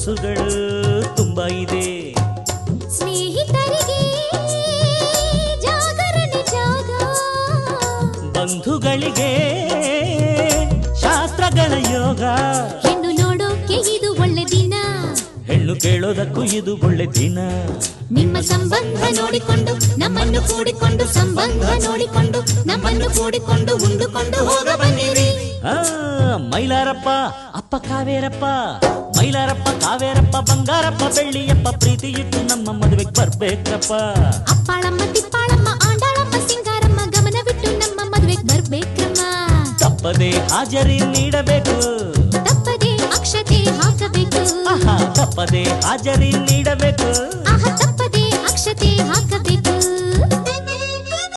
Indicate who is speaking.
Speaker 1: ಕನಸುಗಳು ತುಂಬಾ ಇದೆ.
Speaker 2: ಸ್ನೇಹಿತರಿಗೆ ಜಾಗರಣೆ ಜಾಗ,
Speaker 1: ಬಂಧುಗಳಿಗೆ ಶಾಸ್ತ್ರಗಳ ಯೋಗ.
Speaker 2: ಹೆಣ್ಣು ನೋಡೋಕೆ ಇದು ಒಳ್ಳೆ ದಿನ,
Speaker 1: ಹೆಣ್ಣು ಕೇಳೋದಕ್ಕೂ ಇದು ಒಳ್ಳೆ ದಿನ.
Speaker 2: ನಿಮ್ಮ ಸಂಬಂಧ ನೋಡಿಕೊಂಡು ನಮ್ಮನ್ನು ಕೂಡಿಕೊಂಡು, ಸಂಬಂಧ ನೋಡಿಕೊಂಡು ನಮ್ಮನ್ನು ಕೂಡಿಕೊಂಡು ಉಂಡುಕೊಂಡು ಹೋಗ ಬನ್ನಿರಿ.
Speaker 1: ಮೈಲಾರಪ್ಪ ಅಪ್ಪ ಕಾವೇರಪ್ಪ, ಮೈಲಾರಪ್ಪ ಕಾವೇರಪ್ಪ ಬಂಗಾರಪ್ಪ ಬೆಳ್ಳಿಯಪ್ಪ, ಪ್ರೀತಿ ಇಟ್ಟು ನಮ್ಮ ಮದುವೆಗೆ ಬರ್ಬೇಕಪ್ಪ.
Speaker 2: ಅಪ್ಪಾಳಮ್ಮ ತಿಪ್ಪಾಳಮ್ಮ ಆಂಡಾಳಮ್ಮ ಸಿಂಗಾರಮ್ಮ ಗಮನವಿಟ್ಟು ನಮ್ಮ ಮದುವೆಗೆ ಬರ್ಬೇಕಮ್ಮ.
Speaker 1: ತಪ್ಪದೆ ಹಾಜರಿ ನೀಡಬೇಕು,
Speaker 2: ತಪ್ಪದೆ ಅಕ್ಷತೆ ಹಾಕಬೇಕು,
Speaker 1: ತಪ್ಪದೆ ಹಾಜರಿ ನೀಡಬೇಕು,
Speaker 2: ತಪ್ಪದೆ ಅಕ್ಷತೆ ಹಾಕಬೇಕು.